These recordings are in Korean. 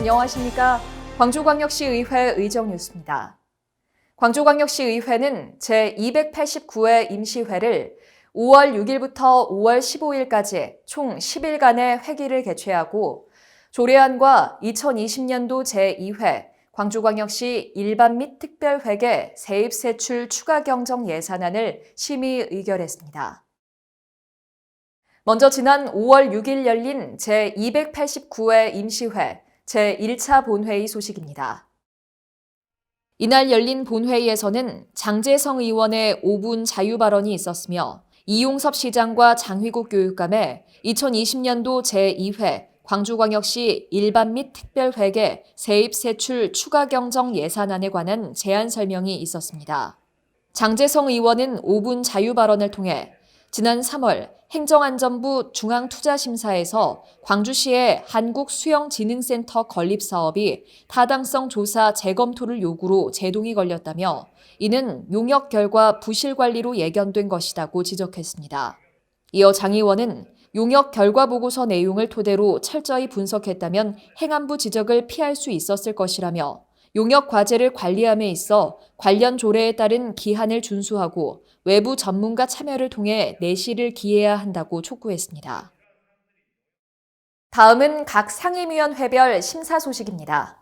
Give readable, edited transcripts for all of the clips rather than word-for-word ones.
안녕하십니까. 광주광역시의회 의정뉴스입니다. 광주광역시의회는 제289회 임시회를 5월 6일부터 5월 15일까지 총 10일간의 회기를 개최하고 조례안과 2020년도 제2회 광주광역시 일반 및 특별회계 세입세출 추가 경정 예산안을 심의 의결했습니다. 먼저 지난 5월 6일 열린 제289회 임시회 제1차 본회의 소식입니다. 이날 열린 본회의에서는 장재성 의원의 5분 자유 발언이 있었으며 이용섭 시장과 장휘국 교육감의 2020년도 제2회 광주광역시 일반 및 특별회계 세입세출 추가 경정 예산안에 관한 제안 설명이 있었습니다. 장재성 의원은 5분 자유 발언을 통해 지난 3월 행정안전부 중앙투자심사에서 광주시의 한국수영진흥센터 건립사업이 타당성 조사 재검토를 요구로 제동이 걸렸다며 이는 용역 결과 부실 관리로 예견된 것이라고 지적했습니다. 이어 장 의원은 용역 결과 보고서 내용을 토대로 철저히 분석했다면 행안부 지적을 피할 수 있었을 것이라며 용역 과제를 관리함에 있어 관련 조례에 따른 기한을 준수하고 외부 전문가 참여를 통해 내실을 기해야 한다고 촉구했습니다. 다음은 각 상임위원회별 심사 소식입니다.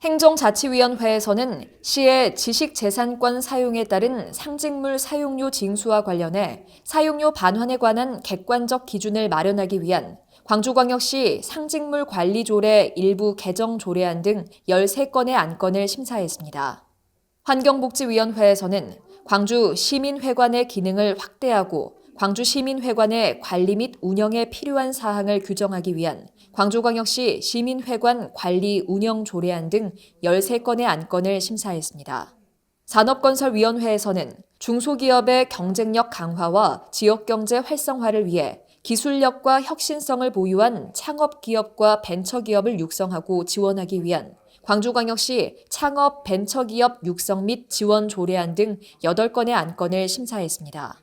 행정자치위원회에서는 시의 지식재산권 사용에 따른 상징물 사용료 징수와 관련해 사용료 반환에 관한 객관적 기준을 마련하기 위한 광주광역시 상징물 관리조례 일부 개정 조례안 등 13건의 안건을 심사했습니다. 환경복지위원회에서는 광주 시민회관의 기능을 확대하고 광주 시민회관의 관리 및 운영에 필요한 사항을 규정하기 위한 광주광역시 시민회관 관리 운영 조례안 등 13건의 안건을 심사했습니다. 산업건설위원회에서는 중소기업의 경쟁력 강화와 지역경제 활성화를 위해 기술력과 혁신성을 보유한 창업기업과 벤처기업을 육성하고 지원하기 위한 광주광역시 창업 벤처기업 육성 및 지원 조례안 등 8건의 안건을 심사했습니다.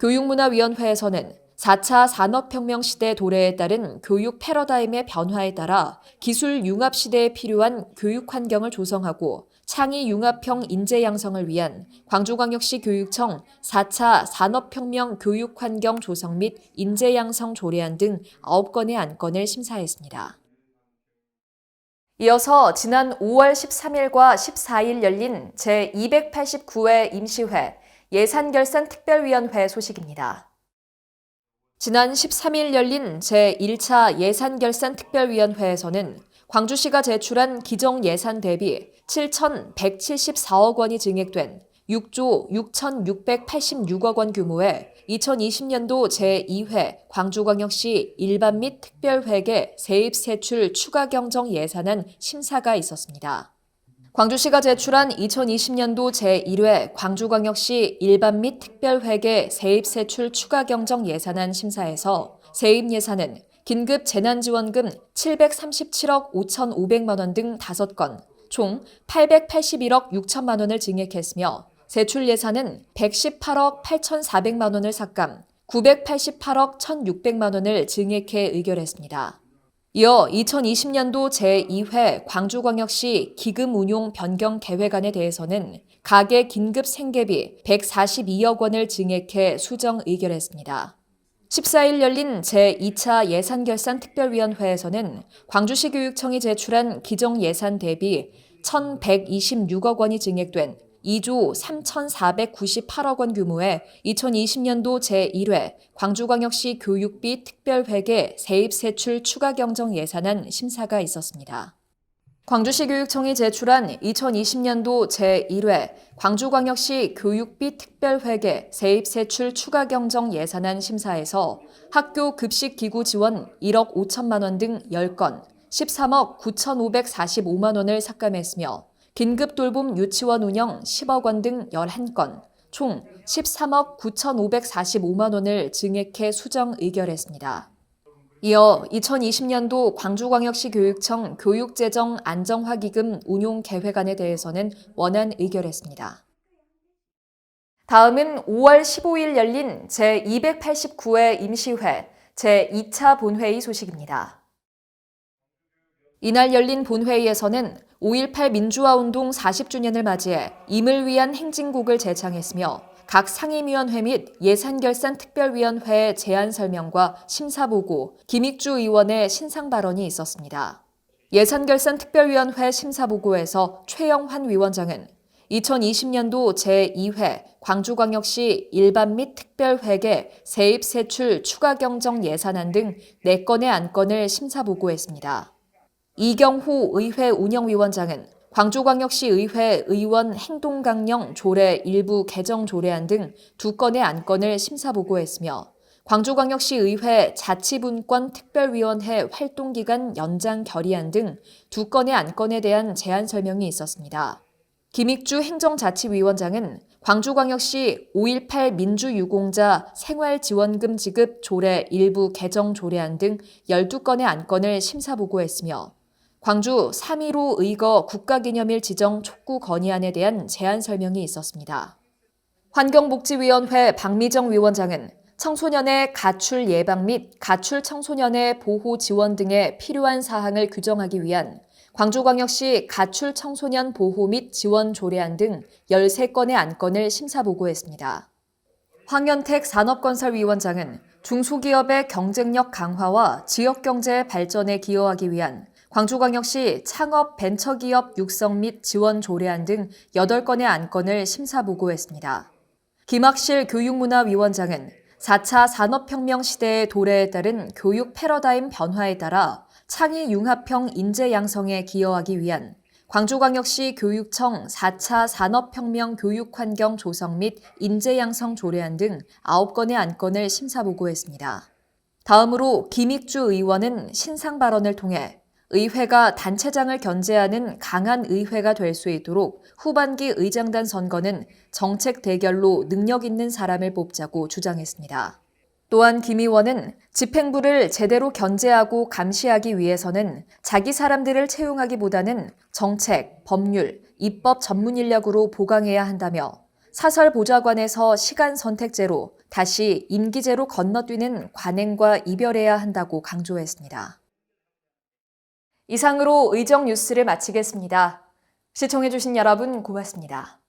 교육문화위원회에서는 4차 산업혁명 시대 도래에 따른 교육 패러다임의 변화에 따라 기술 융합 시대에 필요한 교육 환경을 조성하고 창의 융합형 인재 양성을 위한 광주광역시 교육청 4차 산업혁명 교육 환경 조성 및 인재 양성 조례안 등 9건의 안건을 심사했습니다. 이어서 지난 5월 13일과 14일 열린 제289회 임시회 예산결산특별위원회 소식입니다. 지난 13일 열린 제1차 예산결산특별위원회에서는 광주시가 제출한 기정예산 대비 7,174억 원이 증액된 6조 6,686억 원 규모의 2020년도 제2회 광주광역시 일반 및 특별회계 세입세출 추가 경정 예산안 심사가 있었습니다. 광주시가 제출한 2020년도 제1회 광주광역시 일반 및 특별회계 세입세출 추가 경정 예산안 심사에서 세입 예산은 긴급 재난지원금 737억 5,500만 원 등 5건, 총 881억 6천만 원을 증액했으며 세출 예산은 118억 8,400만 원을 삭감, 988억 1,600만 원을 증액해 의결했습니다. 이어 2020년도 제2회 광주광역시 기금 운용 변경 계획안에 대해서는 가계 긴급 생계비 142억 원을 증액해 수정 의결했습니다. 14일 열린 제2차 예산결산특별위원회에서는 광주시 교육청이 제출한 기정예산 대비 1,126억 원이 증액된 2조 3,498억 원 규모의 2020년도 제1회 광주광역시 교육비 특별회계 세입세출 추가 경정 예산안 심사가 있었습니다. 광주시 교육청이 제출한 2020년도 제1회 광주광역시 교육비 특별회계 세입세출 추가 경정 예산안 심사에서 학교 급식기구 지원 1억 5천만 원 등 10건, 13억 9,545만 원을 삭감했으며 긴급돌봄 유치원 운영 10억 원 등 11건, 총 13억 9,545만 원을 증액해 수정 의결했습니다. 이어 2020년도 광주광역시 교육청 교육재정 안정화기금 운용계획안에 대해서는 원안 의결했습니다. 다음은 5월 15일 열린 제289회 임시회 제2차 본회의 소식입니다. 이날 열린 본회의에서는 5.18 민주화운동 40주년을 맞이해 임을 위한 행진곡을 제창했으며 각 상임위원회 및 예산결산특별위원회의 제안 설명과 심사보고, 김익주 의원의 신상 발언이 있었습니다. 예산결산특별위원회 심사보고에서 최영환 위원장은 2020년도 제2회 광주광역시 일반 및 특별회계 세입세출 추가경정 예산안 등 4건의 안건을 심사보고했습니다. 이경호 의회 운영위원장은 광주광역시 의회 의원 행동강령 조례 일부 개정 조례안 등 2건의 안건을 심사보고했으며 광주광역시 의회 자치분권 특별위원회 활동기간 연장 결의안 등 2건의 안건에 대한 제안 설명이 있었습니다. 김익주 행정자치위원장은 광주광역시 5.18 민주유공자 생활지원금 지급 조례 일부 개정 조례안 등 12건의 안건을 심사보고했으며 광주 3.15 의거 국가기념일 지정 촉구 건의안에 대한 제안 설명이 있었습니다. 환경복지위원회 박미정 위원장은 청소년의 가출 예방 및 가출 청소년의 보호 지원 등에 필요한 사항을 규정하기 위한 광주광역시 가출 청소년 보호 및 지원 조례안 등 13건의 안건을 심사보고했습니다. 황현택 산업건설위원장은 중소기업의 경쟁력 강화와 지역경제 발전에 기여하기 위한 광주광역시 창업 벤처기업 육성 및 지원 조례안 등 8건의 안건을 심사보고했습니다. 김학실 교육문화위원장은 4차 산업혁명 시대의 도래에 따른 교육 패러다임 변화에 따라 창의 융합형 인재 양성에 기여하기 위한 광주광역시 교육청 4차 산업혁명 교육환경 조성 및 인재 양성 조례안 등 9건의 안건을 심사보고했습니다. 다음으로 김익주 의원은 신상 발언을 통해 의회가 단체장을 견제하는 강한 의회가 될 수 있도록 후반기 의장단 선거는 정책 대결로 능력 있는 사람을 뽑자고 주장했습니다. 또한 김 의원은 집행부를 제대로 견제하고 감시하기 위해서는 자기 사람들을 채용하기보다는 정책, 법률, 입법 전문 인력으로 보강해야 한다며 사설보좌관에서 시간 선택제로 다시 임기제로 건너뛰는 관행과 이별해야 한다고 강조했습니다. 이상으로 의정 뉴스를 마치겠습니다. 시청해주신 여러분 고맙습니다.